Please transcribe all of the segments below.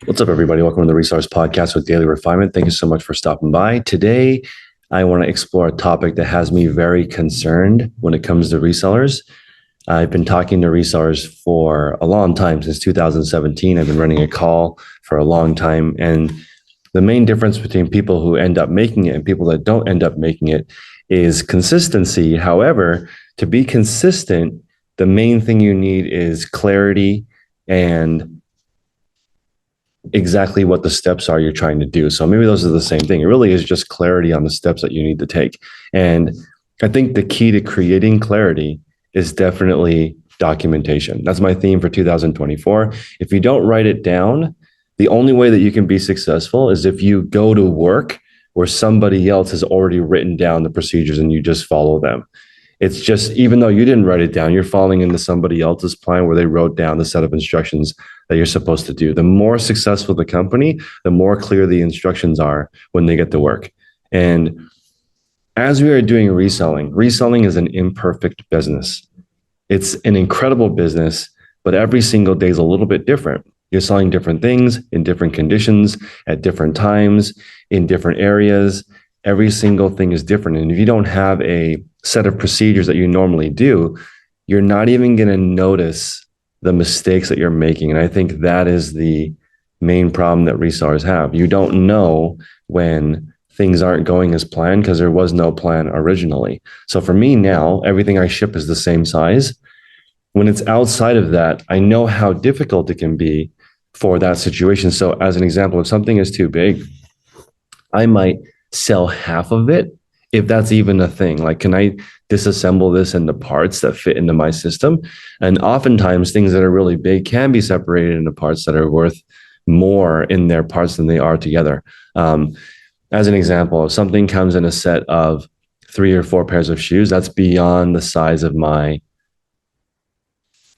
What's up, everybody? Welcome to the Resellers Podcast with Daily Refinement. Thank you so much for stopping by. Today, I want to explore a topic that has me very concerned when it comes to resellers. I've been talking to resellers for a long time, since 2017. I've been running a call for a long time. And the main difference between people who end up making it and people that don't end up making it is consistency. However, to be consistent, the main thing you need is clarity and exactly what the steps are you're trying to do. So maybe those are the same thing. It really is just clarity on the steps that you need to take. And I think the key to creating clarity is definitely documentation. That's my theme for 2024. If you don't write it down, the only way that you can be successful is if you go to work where somebody else has already written down the procedures and you just follow them. It's just, even though you didn't write it down, you're falling into somebody else's plan where they wrote down the set of instructions that you're supposed to do. The more successful the company, the more clear the instructions are when they get to work. And as we are doing reselling is an imperfect business. It's an incredible business, but every single day is a little bit different. You're selling different things in different conditions at different times in different areas. Every single thing is different. And if you don't have a set of procedures that you normally do, you're not even going to notice the mistakes that you're making. And I think that is the main problem that resellers have. You don't know when things aren't going as planned because there was no plan originally. So for me now, everything I ship is the same size. When it's outside of that, I know how difficult it can be for that situation. So as an example, if something is too big, I might sell half of it, if that's even a thing. Like, can I disassemble this into parts that fit into my system? And oftentimes things that are really big can be separated into parts that are worth more in their parts than they are together. As an example, if something comes in a set of 3 or 4 pairs of shoes, that's beyond the size of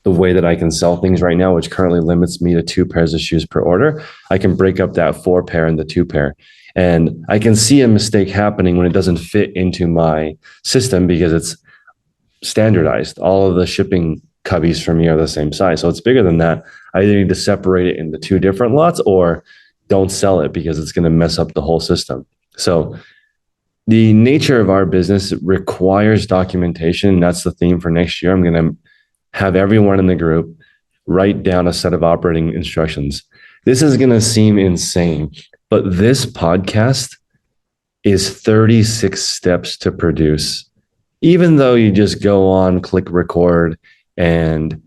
the way that I can sell things right now, which currently limits me to 2 pairs of shoes per order. I can break up that 4 pair into 2 pair. And I can see a mistake happening when it doesn't fit into my system because it's standardized. All of the shipping cubbies for me are the same size. So it's bigger than that. I either need to separate it into 2 different lots or don't sell it because it's going to mess up the whole system. So the nature of our business requires documentation. And that's the theme for next year. I'm going to have everyone in the group write down a set of operating instructions. This is going to seem insane, but this podcast is 36 steps to produce. Even though you just go on, click record, and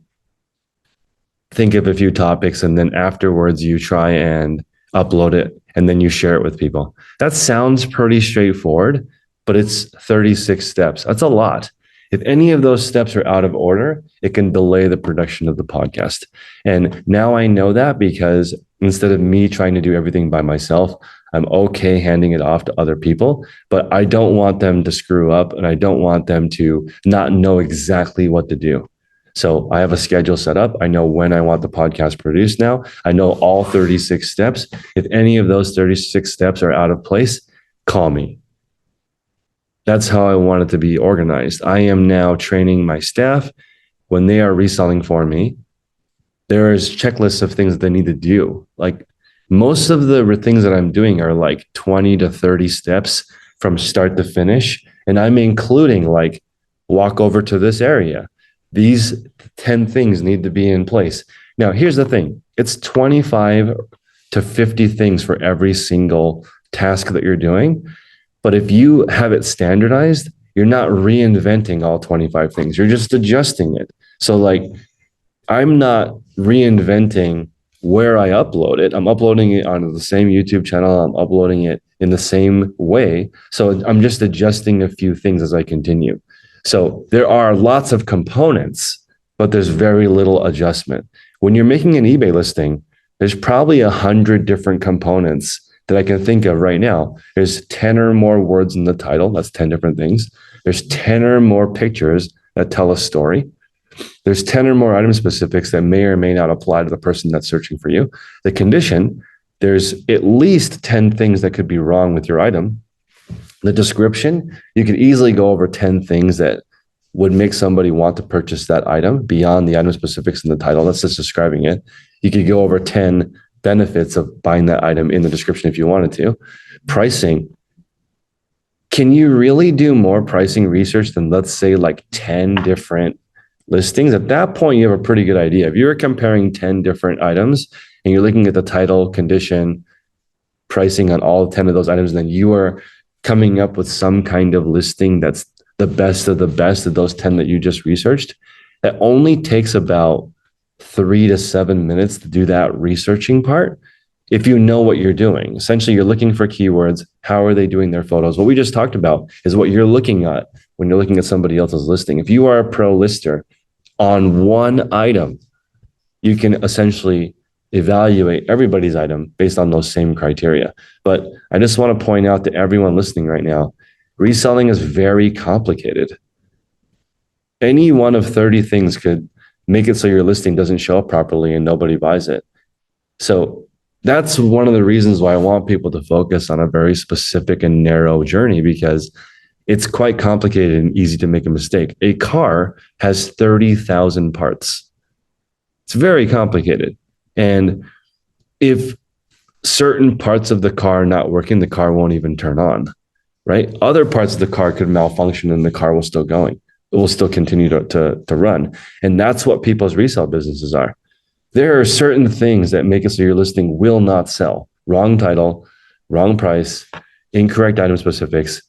think of a few topics, and then afterwards you try and upload it, and then you share it with people. That sounds pretty straightforward, but it's 36 steps. That's a lot. If any of those steps are out of order, it can delay the production of the podcast. And now I know that because instead of me trying to do everything by myself, I'm okay handing it off to other people, but I don't want them to screw up and I don't want them to not know exactly what to do. So I have a schedule set up. I know when I want the podcast produced now. I know all 36 steps. If any of those 36 steps are out of place, call me. That's how I want it to be organized. I am now training my staff when they are reselling for me. There is checklists of things that they need to do. Like most of the things that I'm doing are like 20 to 30 steps from start to finish. And I'm including like walk over to this area. These 10 things need to be in place. Now, here's the thing. It's 25 to 50 things for every single task that you're doing. But if you have it standardized, you're not reinventing all 25 things. You're just adjusting it. So like, I'm not reinventing where I upload it. I'm uploading it onto the same YouTube channel. I'm uploading it in the same way. So I'm just adjusting a few things as I continue. So there are lots of components, but there's very little adjustment. When you're making an eBay listing, there's probably 100 different components that I can think of right now. There's 10 or more words in the title. That's 10 different things. There's 10 or more pictures that tell a story. There's 10 or more item specifics that may or may not apply to the person that's searching for you. The condition, there's at least 10 things that could be wrong with your item. The description, you could easily go over 10 things that would make somebody want to purchase that item beyond the item specifics in the title. That's just describing it. You could go over 10 benefits of buying that item in the description if you wanted to. Pricing. Can you really do more pricing research than, let's say, like 10 different listings? At that point, you have a pretty good idea. If you're comparing 10 different items and you're looking at the title, condition, pricing on all 10 of those items, then you are coming up with some kind of listing that's the best of those 10 that you just researched. It only takes about 3 to 7 minutes to do that researching part. If you know what you're doing, essentially you're looking for keywords. How are they doing their photos? What we just talked about is what you're looking at when you're looking at somebody else's listing. If you are a pro lister on one item, you can essentially evaluate everybody's item based on those same criteria. But I just want to point out to everyone listening right now, reselling is very complicated. Any one of 30 things could make it so your listing doesn't show up properly and nobody buys it. So that's one of the reasons why I want people to focus on a very specific and narrow journey, because it's quite complicated and easy to make a mistake. A car has 30,000 parts. It's very complicated. And if certain parts of the car are not working, the car won't even turn on, right? Other parts of the car could malfunction and the car will still going. It will still continue to run. And that's what people's resale businesses are. There are certain things that make it so your listing will not sell. Wrong title, wrong price, incorrect item specifics.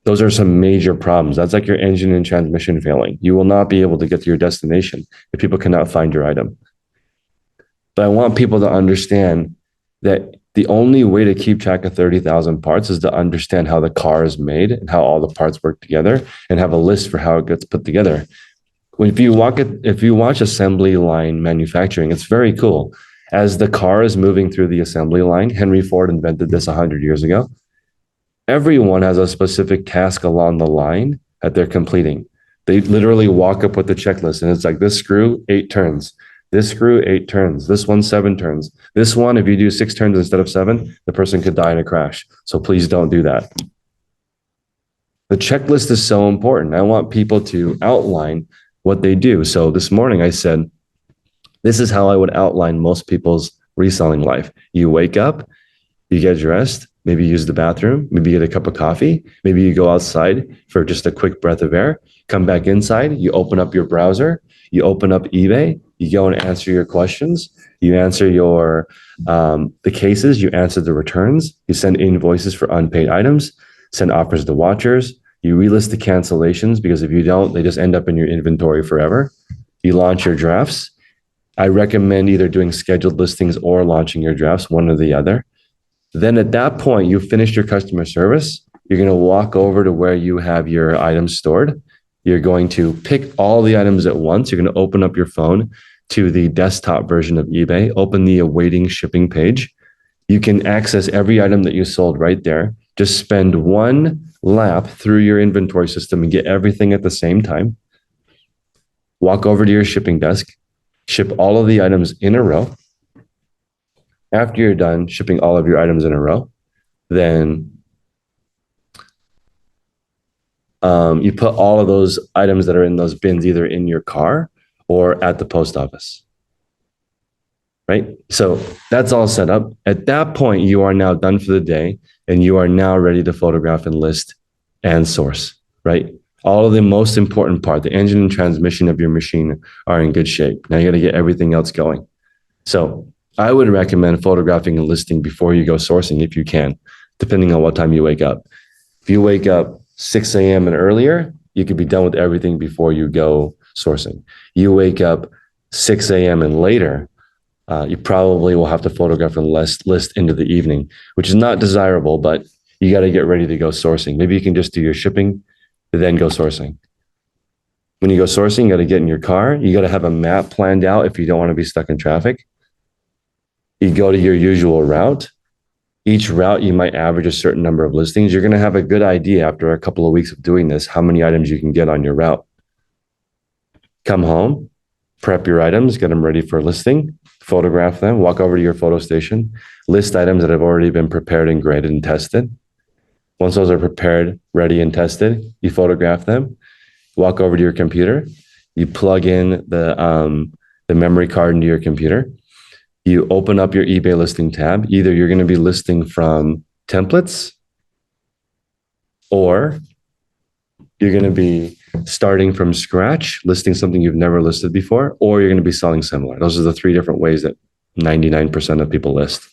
Those are some major problems. That's like your engine and transmission failing. You will not be able to get to your destination if people cannot find your item. But I want people to understand that the only way to keep track of 30,000 parts is to understand how the car is made and how all the parts work together, and have a list for how it gets put together. If you watch assembly line manufacturing, it's very cool. As the car is moving through the assembly line, Henry Ford invented this 100 years ago. Everyone has a specific task along the line that they're completing. They literally walk up with the checklist, and it's like, this screw, 8 turns. This screw, 8 turns. This one, 7 turns. This one, if you do 6 turns instead of 7, the person could die in a crash. So please don't do that. The checklist is so important. I want people to outline what they do. So this morning I said, this is how I would outline most people's reselling life. You wake up, you get dressed, maybe use the bathroom, maybe get a cup of coffee, maybe you go outside for just a quick breath of air, come back inside, you open up your browser, you open up eBay, you go and answer your questions, you answer your the cases, you answer the returns, you send invoices for unpaid items, send offers to watchers, you relist the cancellations, because if you don't, they just end up in your inventory forever. You launch your drafts. I recommend either doing scheduled listings or launching your drafts, one or the other. Then at that point, you've finished your customer service. You're going to walk over to where you have your items stored. You're going to pick all the items at once. You're going to open up your phone to the desktop version of eBay, open the awaiting shipping page. You can access every item that you sold right there. Just spend one lap through your inventory system and get everything at the same time. Walk over to your shipping desk, ship all of the items in a row. After you're done shipping all of your items in a row, then you put all of those items that are in those bins either in your car or at the post office. Right? So that's all set up. At that point, you are now done for the day, and you are now ready to photograph and list and source, right? All of the most important part, the engine and transmission of your machine, are in good shape. Now you got to get everything else going. So I would recommend photographing and listing before you go sourcing if you can, depending on what time you wake up. If you wake up 6 a.m. and earlier, you could be done with everything before you go sourcing. You wake up 6 a.m. and later, you probably will have to photograph and list into the evening, which is not desirable, but you got to get ready to go sourcing. Maybe you can just do your shipping, then go sourcing. When you go sourcing, you got to get in your car. You got to have a map planned out if you don't want to be stuck in traffic. You go to your usual route. Each route, you might average a certain number of listings. You're going to have a good idea after a couple of weeks of doing this, how many items you can get on your route. Come home, prep your items, get them ready for listing, photograph them, walk over to your photo station, list items that have already been prepared and graded and tested. Once those are prepared, ready, and tested, you photograph them, walk over to your computer, you plug in the memory card into your computer, You open up your eBay listing tab. Either you're going to be listing from templates, or you're going to be starting from scratch, listing something you've never listed before, or you're going to be selling similar. Those are the three different ways that 99% of people list.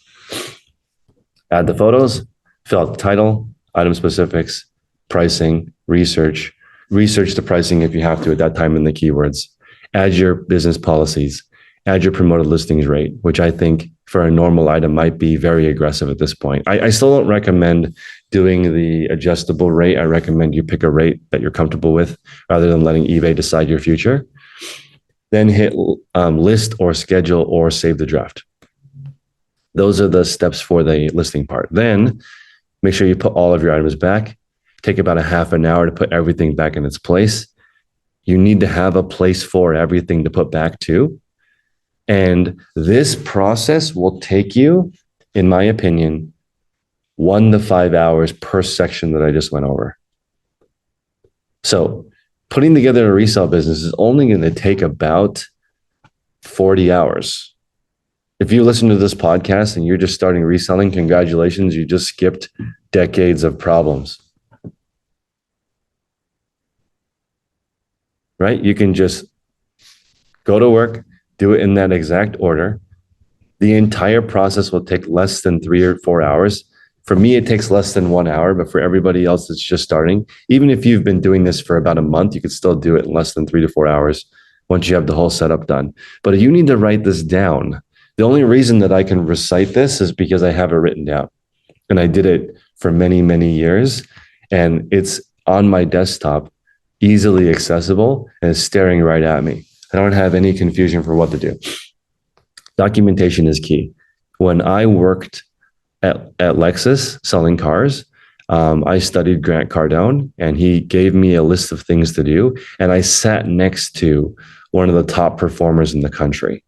Add the photos, fill out the title, item specifics, pricing, research the pricing if you have to at that time in the keywords. Add your business policies, add your promoted listings rate, which I think for a normal item might be very aggressive at this point. I still don't recommend doing the adjustable rate. I recommend you pick a rate that you're comfortable with rather than letting eBay decide your future. Then hit list or schedule or save the draft. Those are the steps for the listing part. Then make sure you put all of your items back. Take about a half an hour to put everything back in its place. You need to have a place for everything to put back to. And this process will take you, in my opinion, 1 to 5 hours per section that I just went over. So putting together a resale business is only going to take about 40 hours. If you listen to this podcast and you're just starting reselling, congratulations, you just skipped decades of problems. Right? You can just go to work, do it in that exact order. The entire process will take less than 3 or 4 hours. For me, it takes less than 1 hour, but for everybody else that's just starting, even if you've been doing this for about a month, you could still do it in less than 3 to 4 hours once you have the whole setup done. But you need to write this down. The only reason that I can recite this is because I have it written down. And I did it for many, many years. And it's on my desktop, easily accessible, and it's staring right at me. I don't have any confusion for what to do. Documentation is key. When I worked at Lexus selling cars, I studied Grant Cardone, and he gave me a list of things to do. And I sat next to one of the top performers in the country.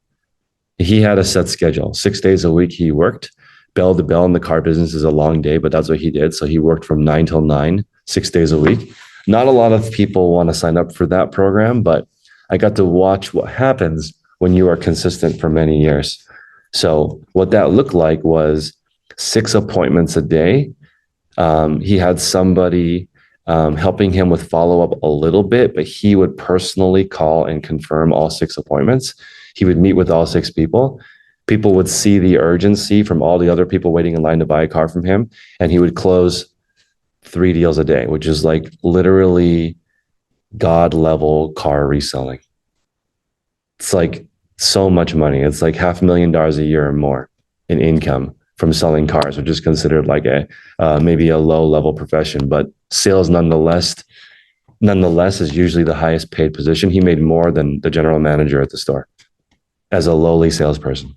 He had a set schedule. 6 days a week he worked. Bell to bell in the car business is a long day, but that's what he did. So he worked from 9 till 9, 6 days a week. Not a lot of people want to sign up for that program, but I got to watch what happens when you are consistent for many years. So what that looked like was 6 appointments a day. He had somebody helping him with follow-up a little bit, but he would personally call and confirm all 6 appointments. He would meet with all 6 people. People would see the urgency from all the other people waiting in line to buy a car from him, and he would close 3 deals a day, which is like literally God level car reselling. It's like so much money. It's like $500,000 a year or more in income from selling cars, which is considered like a maybe a low level profession, but sales nonetheless is usually the highest paid position. He made more than the general manager at the store as a lowly salesperson.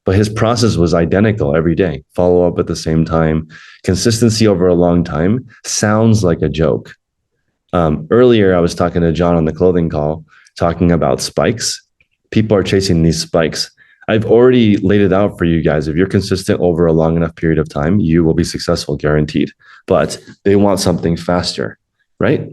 But his process was identical every day. Follow up at the same time. Consistency over a long time sounds like a joke. Earlier, I was talking to John on the clothing call, talking about spikes. People are chasing these spikes. I've already laid it out for you guys. If you're consistent over a long enough period of time, you will be successful, guaranteed. But they want something faster, right?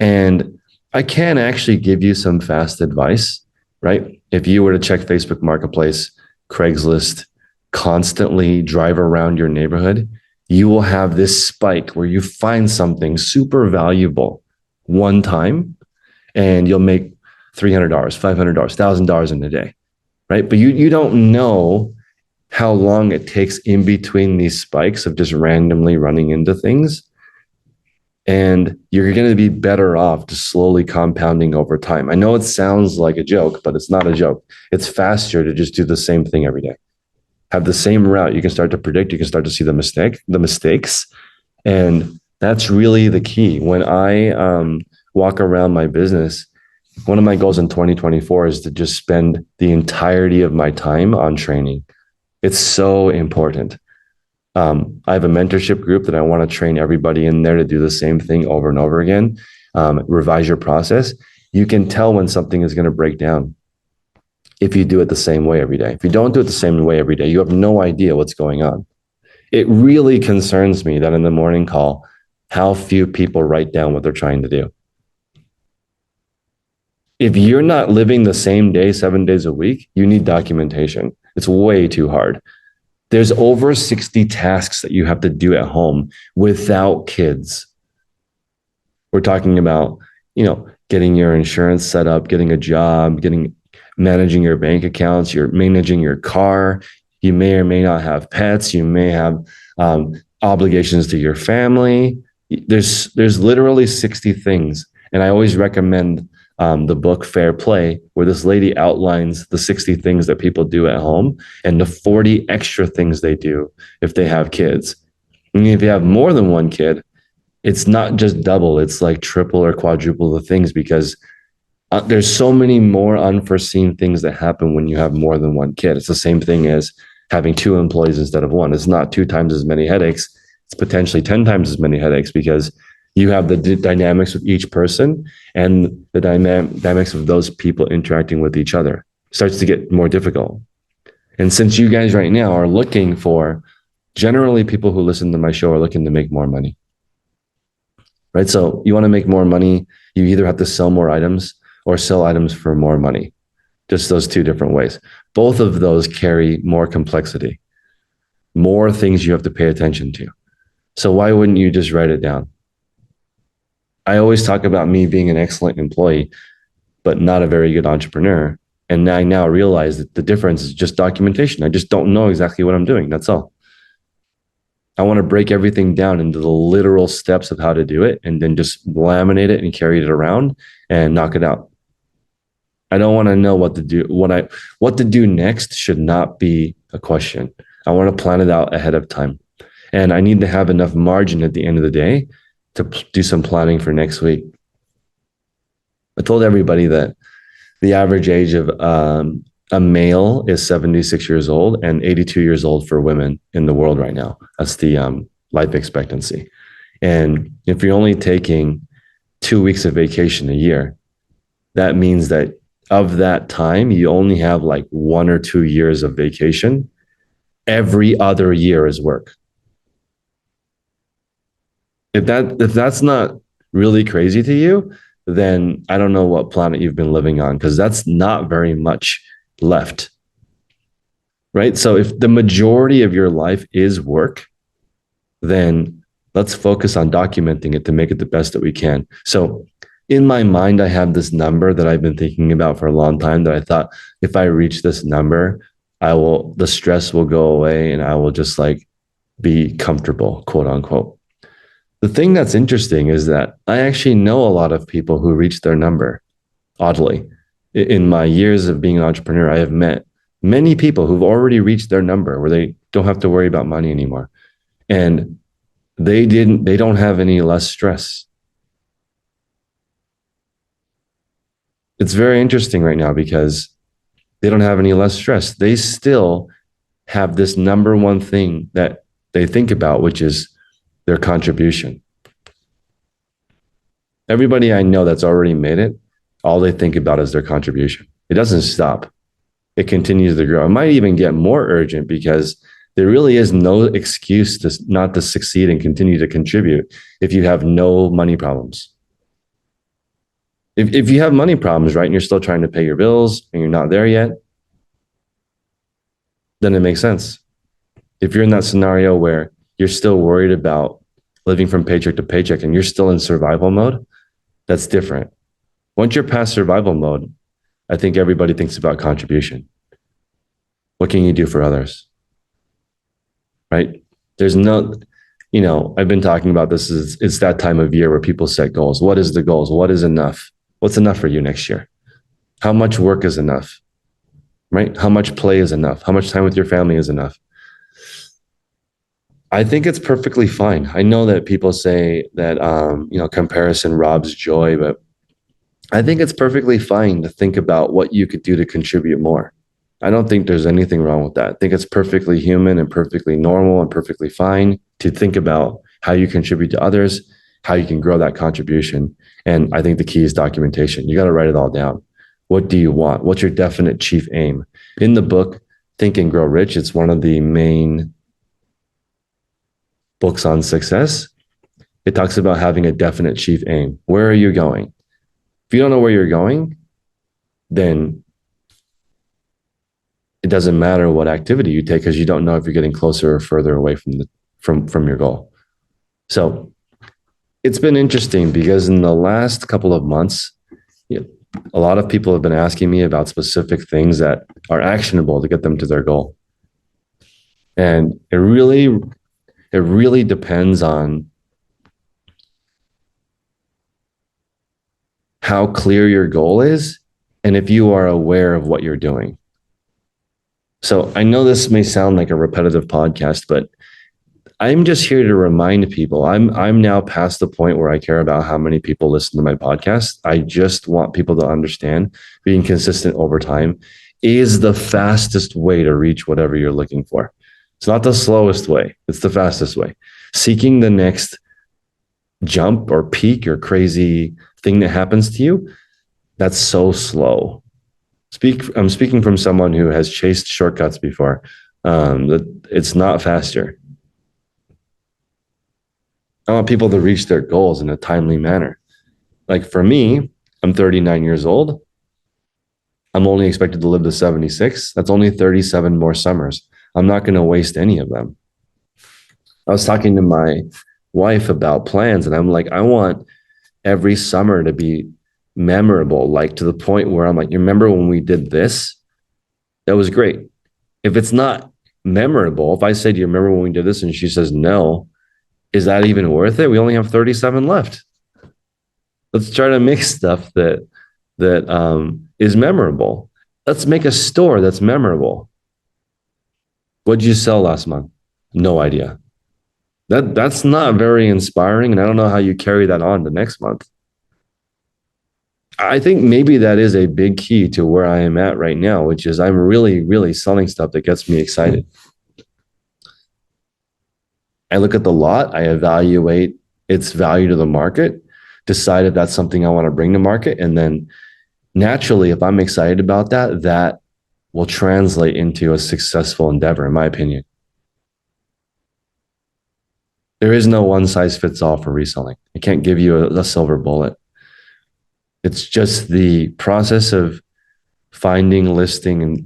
And I can actually give you some fast advice, right? If you were to check Facebook Marketplace, Craigslist, constantly drive around your neighborhood, you will have this spike where you find something super valuable one time and you'll make $300, $500, $1,000 in a day, right? But you don't know how long it takes in between these spikes of just randomly running into things. And you're going to be better off just slowly compounding over time. I know it sounds like a joke, but it's not a joke. It's faster to just do the same thing every day. Have the same route. You can start to predict. You can start to see the mistakes. And that's really the key. When I walk around my business, one of my goals in 2024 is to just spend the entirety of my time on training. It's so important. I have a mentorship group that I want to train everybody in there to do the same thing over and over again. Revise your process. You can tell when something is going to break down if you do it the same way every day. If you don't do it the same way every day, you have no idea what's going on. It really concerns me that in the morning call, how few people write down what they're trying to do. If you're not living the same day, 7 days a week, you need documentation. It's way too hard. There's over 60 tasks that you have to do at home without kids. We're talking about, getting your insurance set up, getting a job, managing your bank accounts, you're managing your car. You may or may not have pets. You may have obligations to your family. There's literally 60 things. And I always recommend the book Fair Play, where this lady outlines the 60 things that people do at home and the 40 extra things they do if they have kids. And if you have more than one kid, it's not just double, it's like triple or quadruple the things, because there's so many more unforeseen things that happen when you have more than one kid. It's the same thing as having two employees instead of one. It's not 2 times as many headaches. It's potentially 10 times as many headaches, because you have the dynamics with each person and the dynamics of those people interacting with each other. It starts to get more difficult. And since you guys right now are looking for, generally people who listen to my show are looking to make more money, right? So you want to make more money, you either have to sell more items or sell items for more money. Just those two different ways. Both of those carry more complexity, more things you have to pay attention to. So why wouldn't you just write it down? I always talk about me being an excellent employee, but not a very good entrepreneur. And I now realize that the difference is just documentation. I just don't know exactly what I'm doing. That's all. I want to break everything down into the literal steps of how to do it, and then just laminate it and carry it around and knock it out. I don't want to know what to do. What to do next should not be a question. I want to plan it out ahead of time. And I need to have enough margin at the end of the day to do some planning for next week. I told everybody that the average age of a male is 76 years old and 82 years old for women in the world right now. That's the life expectancy. And if you're only taking 2 weeks of vacation a year, that means that of that time, you only have like 1 or 2 years of vacation. Every other year is work. If that's not really crazy to you, then I don't know what planet you've been living on, because that's not very much left. Right? So if the majority of your life is work, then let's focus on documenting it to make it the best that we can. So in my mind, I have this number that I've been thinking about for a long time, that I thought if I reach this number, the stress will go away and I will just like be comfortable, quote unquote. The thing that's interesting is that I actually know a lot of people who reach their number. Oddly, in my years of being an entrepreneur, I have met many people who've already reached their number where they don't have to worry about money anymore. And they don't have any less stress. It's very interesting right now because they don't have any less stress. They still have this number one thing that they think about, which is their contribution. Everybody I know that's already made it, all they think about is their contribution. It doesn't stop. It continues to grow. It might even get more urgent because there really is no excuse to not to succeed and continue to contribute if you have no money problems. If you have money problems, right, and you're still trying to pay your bills and you're not there yet, then it makes sense. If you're in that scenario where you're still worried about living from paycheck to paycheck and you're still in survival mode, that's different. Once you're past survival mode, I think everybody thinks about contribution. What can you do for others? Right? There's no, I've been talking about this. It's that time of year where people set goals. What is the goals? What is enough? What's enough for you next year? How much work is enough? Right? How much play is enough? How much time with your family is enough? I think it's perfectly fine. I know that people say that, comparison robs joy, but I think it's perfectly fine to think about what you could do to contribute more. I don't think there's anything wrong with that. I think it's perfectly human and perfectly normal and perfectly fine to think about how you contribute to others, how you can grow that contribution. And I think the key is documentation. You got to write it all down. What do you want? What's your definite chief aim? In the book, Think and Grow Rich, it's one of the main books on success. It talks about having a definite chief aim. Where are you going? If you don't know where you're going, then it doesn't matter what activity you take because you don't know if you're getting closer or further away from your goal. So it's been interesting because in the last couple of months, a lot of people have been asking me about specific things that are actionable to get them to their goal. And it really depends on how clear your goal is and if you are aware of what you're doing. So I know this may sound like a repetitive podcast, but I'm just here to remind people. I'm now past the point where I care about how many people listen to my podcast. I just want people to understand being consistent over time is the fastest way to reach whatever you're looking for. It's not the slowest way. It's the fastest way. Seeking the next jump or peak or crazy thing that happens to you, that's so slow. I'm speaking from someone who has chased shortcuts before. It's not faster. I want people to reach their goals in a timely manner. Like for me, I'm 39 years old. I'm only expected to live to 76. That's only 37 more summers. I'm not going to waste any of them. I was talking to my wife about plans, and I'm like, I want every summer to be memorable, like to the point where I'm like, you remember when we did this? That was great. If it's not memorable, if I say, do you remember when we did this? And she says, no, is that even worth it? We only have 37 left. Let's try to make stuff that is memorable. Let's make a store that's memorable. What did you sell last month? No idea. That's not very inspiring, and I don't know how you carry that on to next month. I think maybe that is a big key to where I am at right now, which is I'm really, really selling stuff that gets me excited. I look at the lot, I evaluate its value to the market, decide if that's something I want to bring to market, and then naturally, if I'm excited about that, that will translate into a successful endeavor, in my opinion. There is no one size fits all for reselling. I can't give you a silver bullet. It's just the process of finding listing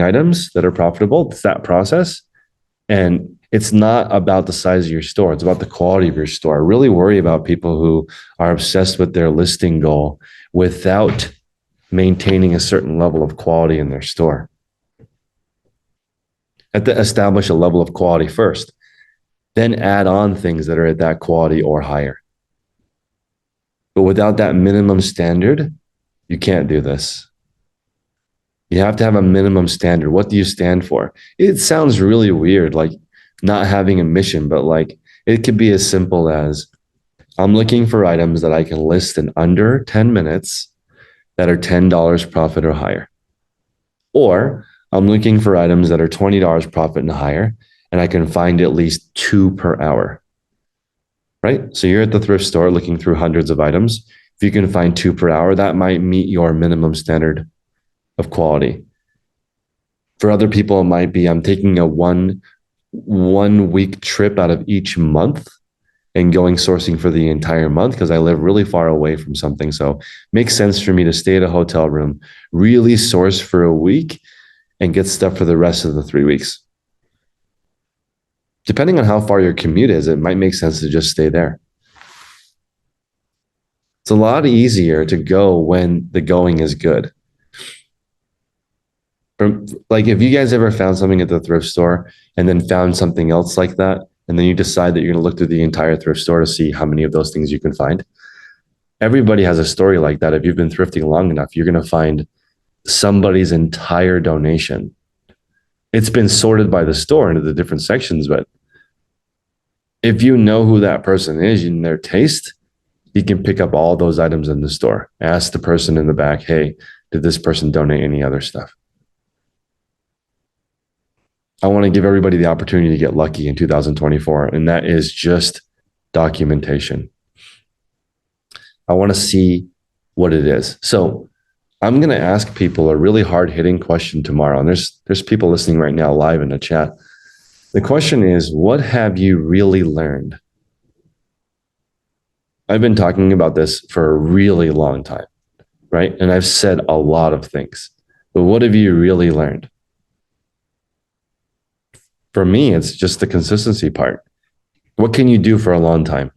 items that are profitable. It's that process. And it's not about the size of your store. It's about the quality of your store. I really worry about people who are obsessed with their listing goal without maintaining a certain level of quality in their store. Have to establish a level of quality first, then add on things that are at that quality or higher. But without that minimum standard, you can't do this. You have to have a minimum standard. What do you stand for? It sounds really weird, like not having a mission, but like it could be as simple as I'm looking for items that I can list in under 10 minutes that are $10 profit or higher. Or I'm looking for items that are $20 profit and higher, and I can find at least 2 per hour. Right? So you're at the thrift store looking through hundreds of items. If you can find 2 per hour, that might meet your minimum standard of quality. For other people, it might be I'm taking a one week trip out of each month and going sourcing for the entire month because I live really far away from something. So it makes sense for me to stay at a hotel room, really source for a week and get stuff for the rest of the 3 weeks. Depending on how far your commute is, it might make sense to just stay there. It's a lot easier to go when the going is good. Like if you guys ever found something at the thrift store and then found something else like that, and then you decide that you're going to look through the entire thrift store to see how many of those things you can find. Everybody has a story like that. If you've been thrifting long enough, you're going to find somebody's entire donation. It's been sorted by the store into the different sections, but if you know who that person is and their taste, you can pick up all those items in the store. Ask the person in the back, hey, did this person donate any other stuff? I want to give everybody the opportunity to get lucky in 2024, and that is just documentation. I want to see what it is. So I'm going to ask people a really hard-hitting question tomorrow, and there's people listening right now live in the chat. The question is, what have you really learned? I've been talking about this for a really long time, right? And I've said a lot of things, but what have you really learned? For me, it's just the consistency part. What can you do for a long time?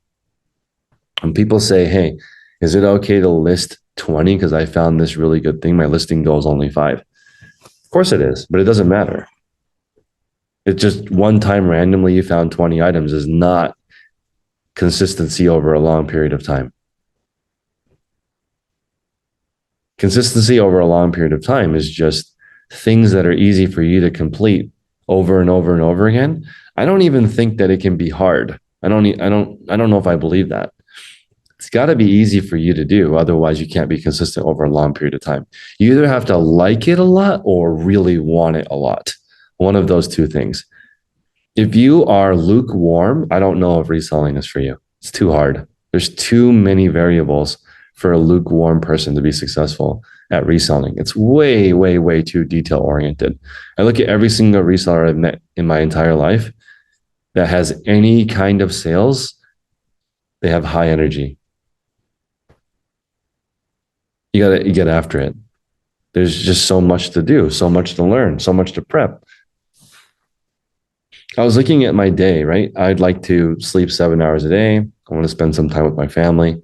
When people say, hey, is it okay to list 20 because I found this really good thing? My listing goal is only 5. Of course it is, but it doesn't matter. It's just one time randomly you found 20 items is not consistency over a long period of time. Consistency over a long period of time is just things that are easy for you to complete over and over and over again. I don't even think that it can be hard. I don't know if I believe that. It's got to be easy for you to do. Otherwise, you can't be consistent over a long period of time. You either have to like it a lot or really want it a lot. One of those two things. If you are lukewarm, I don't know if reselling is for you. It's too hard. There's too many variables for a lukewarm person to be successful at reselling. It's way, way, way too detail oriented. I look at every single reseller I've met in my entire life that has any kind of sales. They have high energy. You gotta get after it. There's just so much to do, so much to learn, so much to prep. I was looking at my day, right? I'd like to sleep 7 hours a day. I want to spend some time with my family.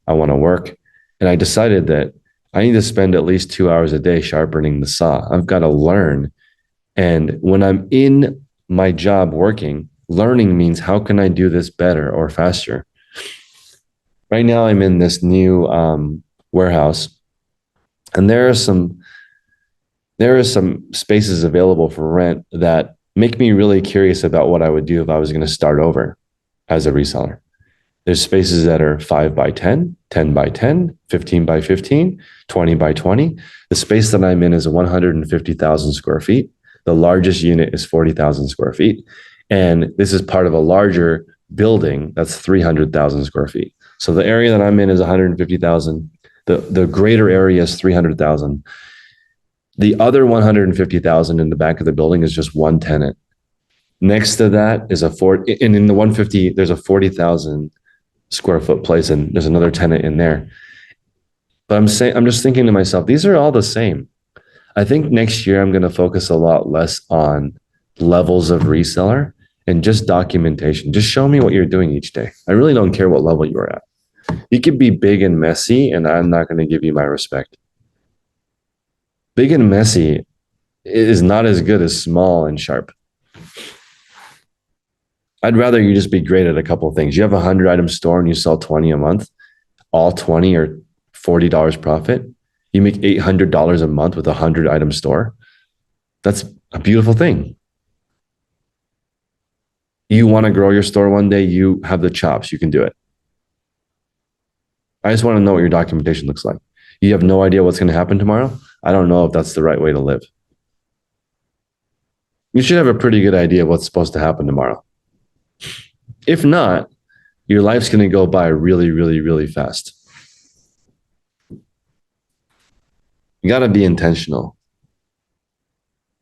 I want to work. And I decided that I need to spend at least 2 hours a day sharpening the saw. I've got to learn. And when I'm in my job working, learning means how can I do this better or faster? Right now, I'm in this new warehouse, and there are some spaces available for rent that make me really curious about what I would do if I was going to start over as a reseller. There's spaces that are 5 by 10, 10 by 10, 15 by 15, 20 by 20. The space that I'm in is 150,000 square feet. The largest unit is 40,000 square feet. And this is part of a larger building that's 300,000 square feet. So the area that I'm in is 150,000. The greater area is 300,000. The other 150,000 in the back of the building is just one tenant. Next to that is and in the 150, there's a 40,000 square foot place, and there's another tenant in there. But I'm just thinking to myself, these are all the same. I think next year I'm going to focus a lot less on levels of reseller and just documentation. Just show me what you're doing each day. I really don't care what level you're at. You could be big and messy, and I'm not going to give you my respect. Big and messy is not as good as small and sharp. I'd rather you just be great at a couple of things. You have a 100-item store and you sell 20 a month, all 20 or $40 profit. You make $800 a month with a 100-item store. That's a beautiful thing. You want to grow your store one day, you have the chops, you can do it. I just want to know what your documentation looks like. You have no idea what's going to happen tomorrow. I don't know if that's the right way to live. You should have a pretty good idea of what's supposed to happen tomorrow. If not, your life's going to go by really, really, really fast. You got to be intentional.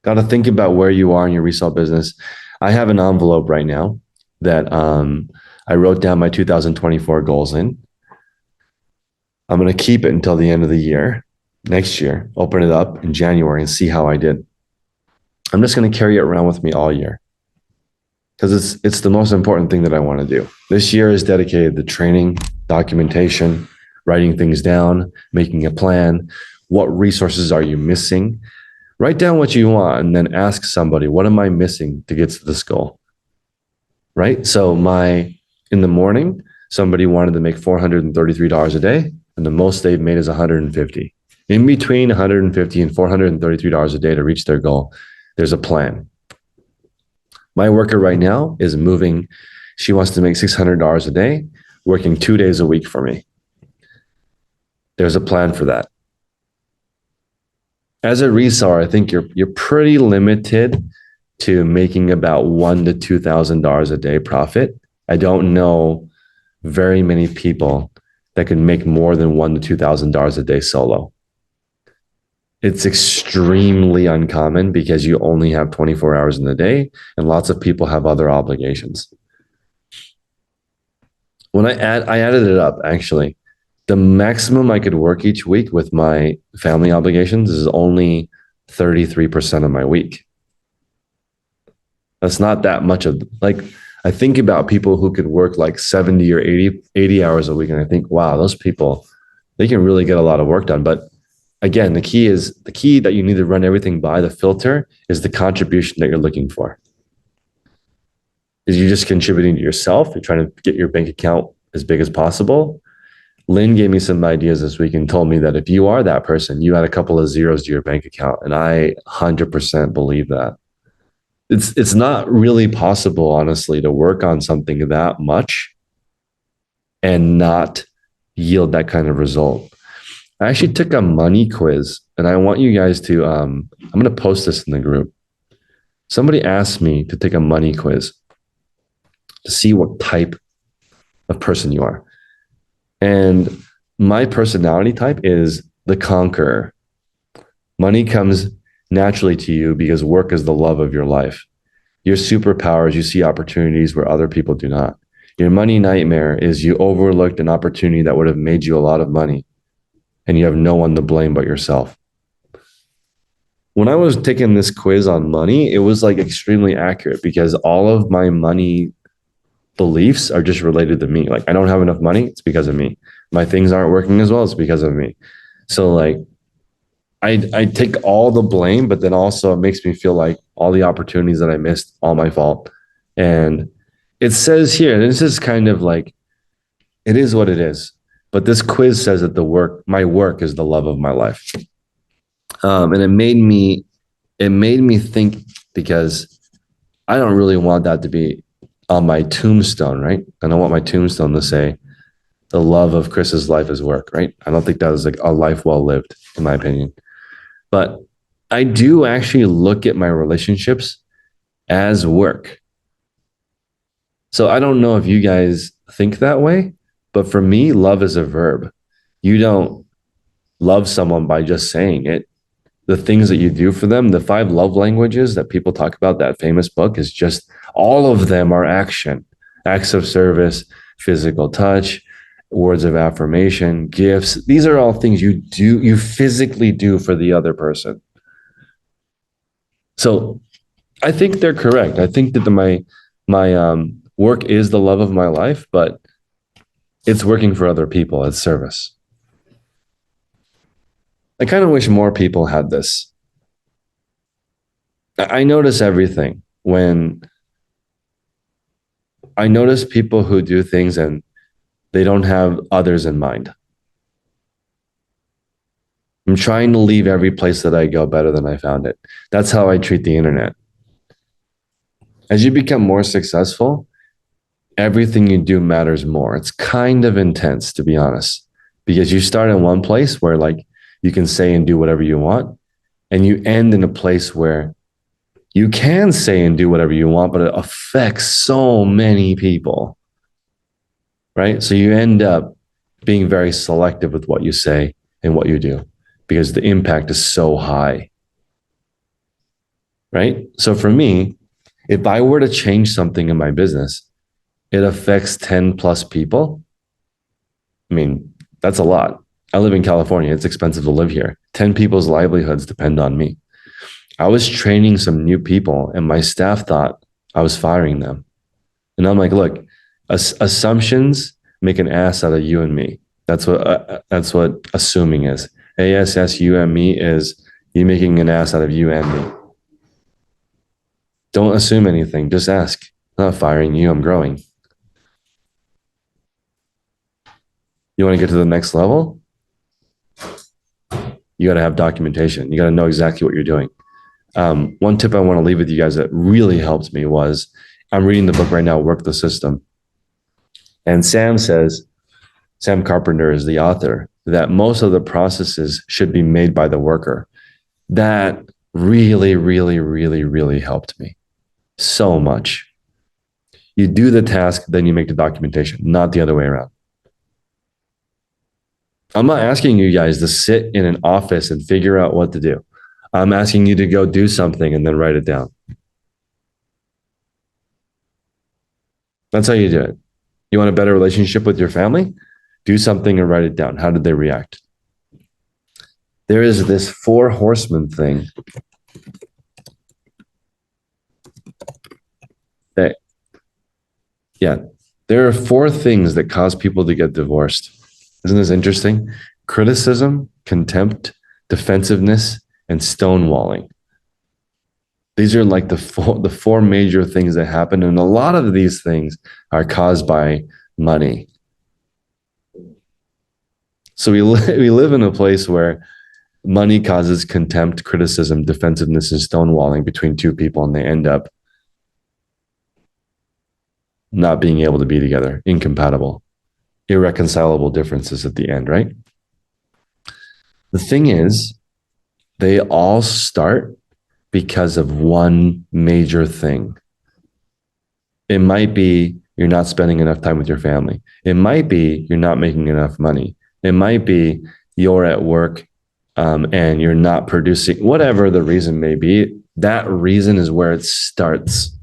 Got to think about where you are in your resale business. I have an envelope right now that I wrote down my 2024 goals in. I'm going to keep it until the end of the year, next year, open it up in January and see how I did. I'm just going to carry it around with me all year because it's the most important thing that I want to do. This year is dedicated to training, documentation, writing things down, making a plan. What resources are you missing? Write down what you want and then ask somebody, what am I missing to get to this goal? Right? So in the morning, somebody wanted to make $433 a day. And the most they've made is $150. In between $150 and $433 a day to reach their goal, there's a plan. My worker right now is moving. She wants to make $600 a day, working 2 days a week for me. There's a plan for that. As a reseller, I think you're pretty limited to making about $1,000 to $2,000 a day profit. I don't know very many people that can make more than $1,000 to $2,000 a day solo. It's extremely uncommon because you only have 24 hours in the day and lots of people have other obligations. When I added it up, actually, The maximum I could work each week with my family obligations is only 33% of my week. That's not that much of, like, I think about people who could work like 70 or 80 hours a week. And I think, wow, those people, they can really get a lot of work done. But again, the key that you need to run everything by, the filter is the contribution that you're looking for. Is you just contributing to yourself? You're trying to get your bank account as big as possible. Lynn gave me some ideas this week and told me that if you are that person, you add a couple of zeros to your bank account. And I 100% believe that. It's not really possible, honestly, to work on something that much and not yield that kind of result. I actually took a money quiz, and I want you guys to, I'm going to post this in the group. Somebody asked me to take a money quiz to see what type of person you are. And my personality type is the conqueror. Money comes naturally to you because work is the love of your life. Your superpowers, you see opportunities where other people do not. Your money nightmare is you overlooked an opportunity that would have made you a lot of money, and you have no one to blame but yourself. When I was taking this quiz on money, it was like extremely accurate because all of my money beliefs are just related to me. Like, I don't have enough money, it's because of me. My things aren't working as well, it's because of me. So like, I take all the blame, but then also it makes me feel like all the opportunities that I missed, all my fault. And it says here, this is kind of like, it is what it is. But this quiz says that my work is the love of my life. And it made me think, because I don't really want that to be on my tombstone, right? I don't want my tombstone to say, the love of Chris's life is work, right? I don't think that is like a life well lived, in my opinion. But I do actually look at my relationships as work. So I don't know if you guys think that way, but for me, love is a verb. You don't love someone by just saying it. The things that you do for them, the 5 love languages that people talk about, that famous book, is just, all of them are action, acts of service, physical touch, words of affirmation, gifts. These are all things you physically do for the other person. So I think they're correct. I think that my work is the love of my life, but it's working for other people as service. I kind of wish more people had this. I notice everything when I notice people who do things and they don't have others in mind. I'm trying to leave every place that I go better than I found it. That's how I treat the internet. As you become more successful, everything you do matters more. It's kind of intense, to be honest, because you start in one place where like you can say and do whatever you want, and you end in a place where you can say and do whatever you want, but it affects so many people, right? So you end up being very selective with what you say and what you do because the impact is so high, right? So for me, if I were to change something in my business, it affects 10 plus people. I mean, that's a lot. I live in California. It's expensive to live here. 10 people's livelihoods depend on me. I was training some new people and my staff thought I was firing them. And I'm like, look, assumptions make an ass out of you and me. That's what assuming is. ASSUME is you making an ass out of you and me. Don't assume anything. Just ask. I'm not firing you. I'm growing. You want to get to the next level? You got to have documentation. You got to know exactly what you're doing. One tip I want to leave with you guys that really helped me was, I'm reading the book right now, Work the System. And Sam Carpenter is the author, that most of the processes should be made by the worker. That really, really, really, really helped me so much. You do the task, then you make the documentation, not the other way around. I'm not asking you guys to sit in an office and figure out what to do. I'm asking you to go do something and then write it down. That's how you do it. You want a better relationship with your family? Do something and write it down. How did they react? There is this 4 horsemen thing that, yeah, there are 4 things that cause people to get divorced. Isn't this interesting? Criticism, contempt, defensiveness, and stonewalling. These are like the four major things that happen. And a lot of these things are caused by money. So we live in a place where money causes contempt, criticism, defensiveness, and stonewalling between 2 people, and they end up not being able to be together, incompatible, irreconcilable differences at the end, right? The thing is, they all start because of one major thing. It might be you're not spending enough time with your family. It might be you're not making enough money. It might be you're at work and you're not producing, whatever the reason may be. That reason is where it starts.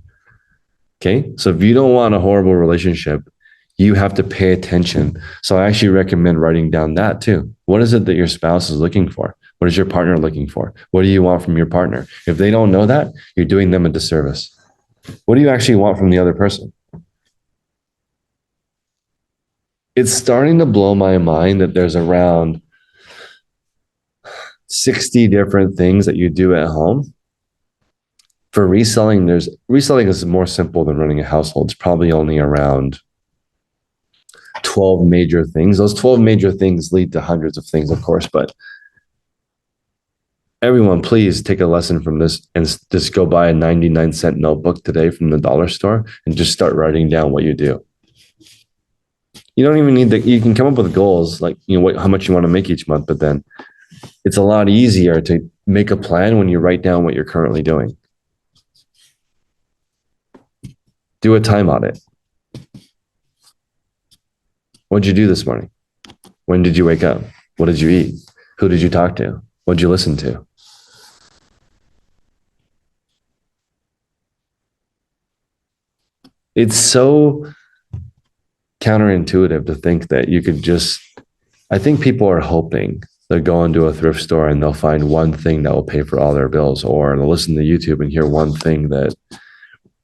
Okay. So if you don't want a horrible relationship, you have to pay attention. So I actually recommend writing down that too. What is it that your spouse is looking for? What is your partner looking for? What do you want from your partner? If they don't know that, you're doing them a disservice. What do you actually want from the other person? It's starting to blow my mind that there's around 60 different things that you do at home. For reselling, reselling is more simple than running a household. It's probably only around 12 major things. Those 12 major things lead to hundreds of things, of course, but everyone, please take a lesson from this and just go buy a 99-cent notebook today from the dollar store and just start writing down what you do. You don't even need you can come up with goals, like, how much you want to make each month, but then it's a lot easier to make a plan when you write down what you're currently doing. Do a time audit. What did you do this morning? When did you wake up? What did you eat? Who did you talk to? What did you listen to? It's so counterintuitive to think that you could I think people are hoping they'll go into a thrift store and they'll find one thing that will pay for all their bills, or they'll listen to YouTube and hear one thing that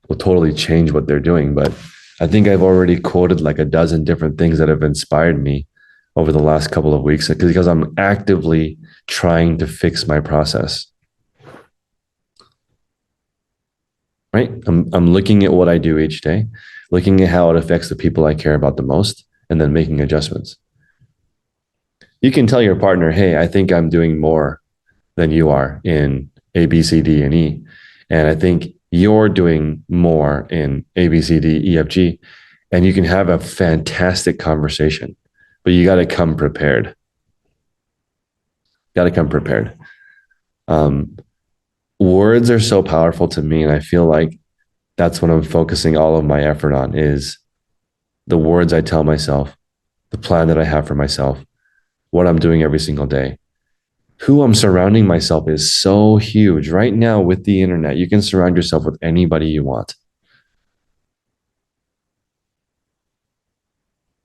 will totally change what they're doing. But I think I've already quoted like a dozen different things that have inspired me over the last couple of weeks because I'm actively trying to fix my process. Right? I'm looking at what I do each day, looking at how it affects the people I care about the most, and then making adjustments. You can tell your partner, hey, I think I'm doing more than you are in A, B, C, D, and E. And I think you're doing more in A, B, C, D, E, F, G. And you can have a fantastic conversation, but you got to come prepared. Words are so powerful to me. And I feel like that's what I'm focusing all of my effort on, is the words I tell myself, the plan that I have for myself, what I'm doing every single day. Who I'm surrounding myself is so huge. Right now with the internet, you can surround yourself with anybody you want.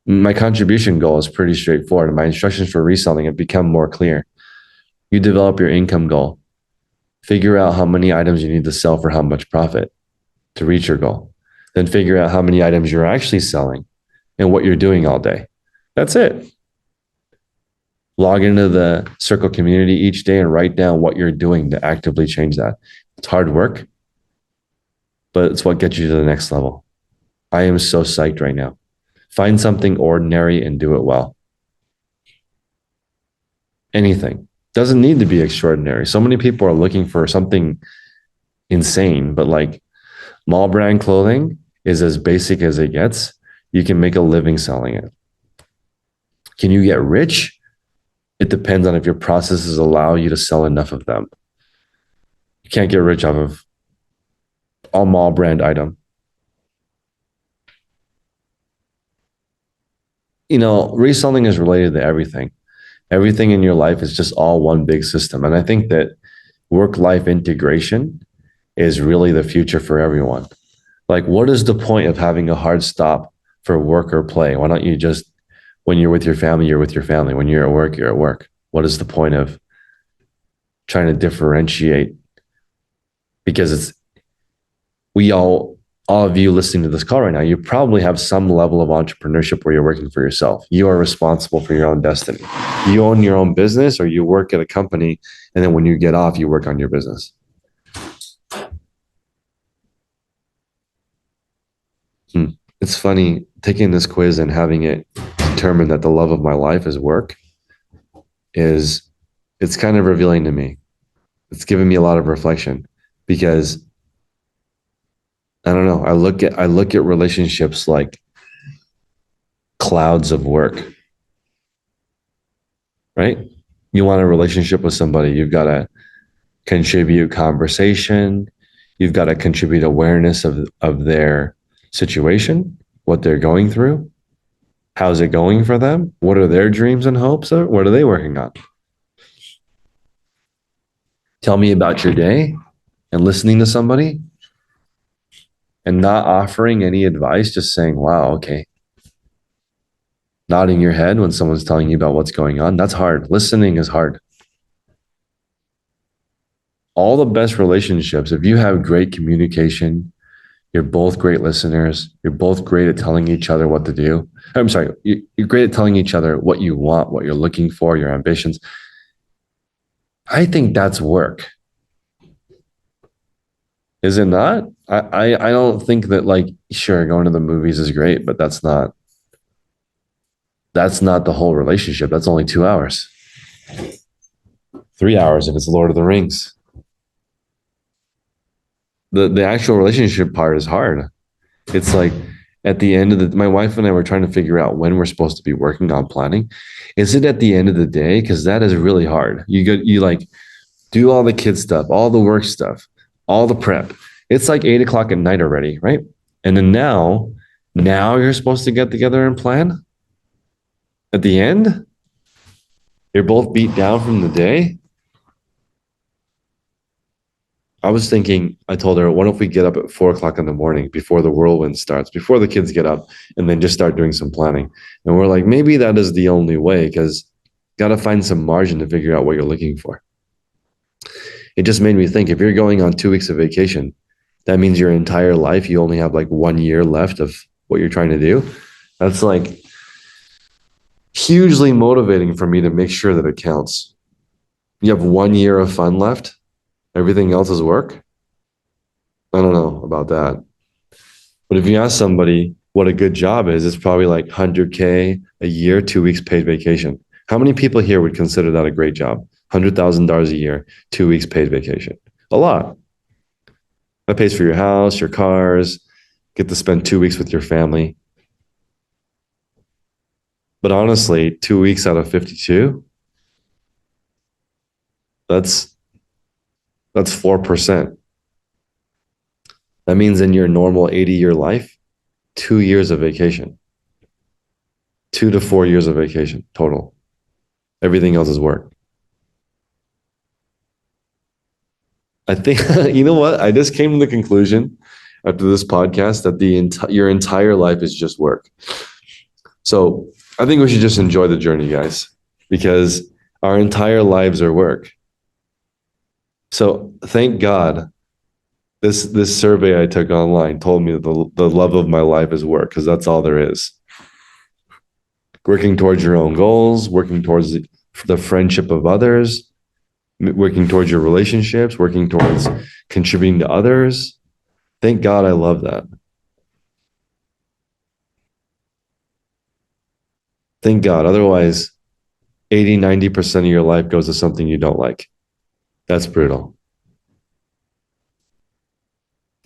My contribution goal is pretty straightforward. My instructions for reselling have become more clear. You develop your income goal. Figure out how many items you need to sell for how much profit to reach your goal. Then figure out how many items you're actually selling and what you're doing all day. That's it. Log into the Circle community each day and write down what you're doing to actively change that. It's hard work, but it's what gets you to the next level. I am so psyched right now. Find something ordinary and do it well. Anything. Doesn't need to be extraordinary. So many people are looking for something insane, but like mall brand clothing is as basic as it gets. You can make a living selling it. Can you get rich? It depends on if your processes allow you to sell enough of them. You can't get rich off of a mall brand item. Reselling is related to everything. Everything in your life is just all one big system. And I think that work-life integration is really the future for everyone. Like, what is the point of having a hard stop for work or play? Why don't you just When you're with your family, you're with your family. When you're at work, you're at work. What is the point of trying to differentiate? Because we all of you listening to this call right now, you probably have some level of entrepreneurship where you're working for yourself. You are responsible for your own destiny. You own your own business, or you work at a company, and then when you get off, you work on your business. It's funny taking this quiz and having it determine that the love of my life is work it's kind of revealing to me. It's given me a lot of reflection because I don't know. I look at relationships like clouds of work, right? You want a relationship with somebody, you've got to contribute conversation, you've got to contribute awareness of their situation, what they're going through, how's it going for them, what are their dreams and hopes, or what are they working on? Tell me about your day, and listening to somebody and not offering any advice, just saying, wow, okay. Nodding your head when someone's telling you about what's going on. That's hard. Listening is hard. All the best relationships, if you have great communication, you're both great listeners, you're both great at telling each other what to do. I'm sorry, you're great at telling each other what you want, what you're looking for, your ambitions. I think that's work. Is it not? I don't think that, like, sure, going to the movies is great, but that's not the whole relationship. That's only 2 hours. 3 hours if it's Lord of the Rings. The actual relationship part is hard. It's like at the end of my wife and I were trying to figure out when we're supposed to be working on planning. Is it at the end of the day? Because that is really hard. You like do all the kid stuff, all the work stuff, all the prep. It's like 8 o'clock at night already, right? And then now you're supposed to get together and plan. At the end, you're both beat down from the day. I was thinking, I told her, what if we get up at 4 o'clock in the morning before the whirlwind starts, before the kids get up, and then just start doing some planning? And we're like, maybe that is the only way, because got to find some margin to figure out what you're looking for. It just made me think, if you're going on 2 weeks of vacation, that means your entire life, you only have like 1 year left of what you're trying to do. That's like hugely motivating for me to make sure that it counts. You have 1 year of fun left. Everything else is work. I don't know about that. But if you ask somebody what a good job is, it's probably like 100K a year, 2 weeks paid vacation. How many people here would consider that a great job? $100,000 a year, 2 weeks paid vacation. A lot. That pays for your house, your cars, get to spend 2 weeks with your family. But honestly, 2 weeks out of 52, that's 4%. That means in your normal 80-year life, 2 years of vacation, 2 to 4 years of vacation total. Everything else is work. I think, you know what? I just came to the conclusion after this podcast that your entire life is just work. So I think we should just enjoy the journey, guys, because our entire lives are work. So thank God this survey I took online told me that the love of my life is work, because that's all there is. Working towards your own goals, working towards the friendship of others, working towards your relationships, working towards contributing to others. Thank God I love that. Thank God. Otherwise, 80-90% of your life goes to something you don't like. That's brutal.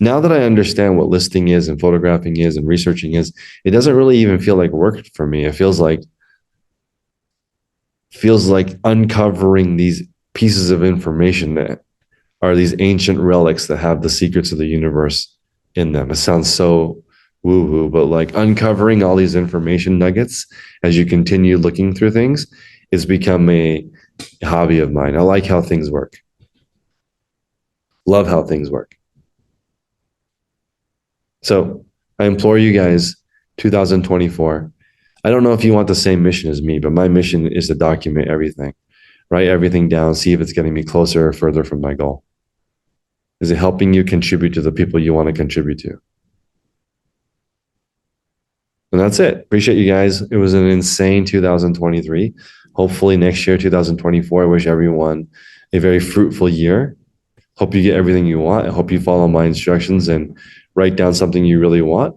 Now that I understand what listing is and photographing is and researching is, it doesn't really even feel like work for me. It feels like uncovering these pieces of information that are these ancient relics that have the secrets of the universe in them. It sounds so woo-woo, but like uncovering all these information nuggets as you continue looking through things has become a hobby of mine. I like how things work. Love how things work. So I implore you guys, 2024, I don't know if you want the same mission as me, but my mission is to document everything, write everything down, see if it's getting me closer or further from my goal. Is it helping you contribute to the people you want to contribute to? And that's it. Appreciate you guys. It was an insane 2023. Hopefully next year, 2024, I wish everyone a very fruitful year. Hope you get everything you want. I hope you follow my instructions and write down something you really want.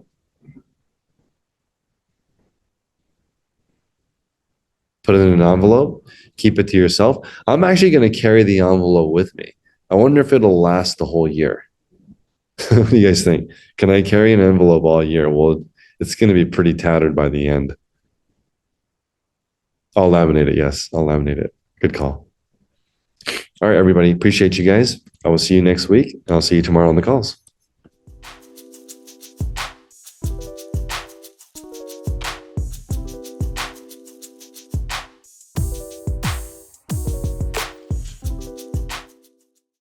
Put it in an envelope, keep it to yourself. I'm actually going to carry the envelope with me. I wonder if it'll last the whole year. What do you guys think? Can I carry an envelope all year? Well, it's going to be pretty tattered by the end. I'll laminate it. Yes, I'll laminate it. Good call. All right, everybody. Appreciate you guys. I will see you next week. And I'll see you tomorrow on the calls.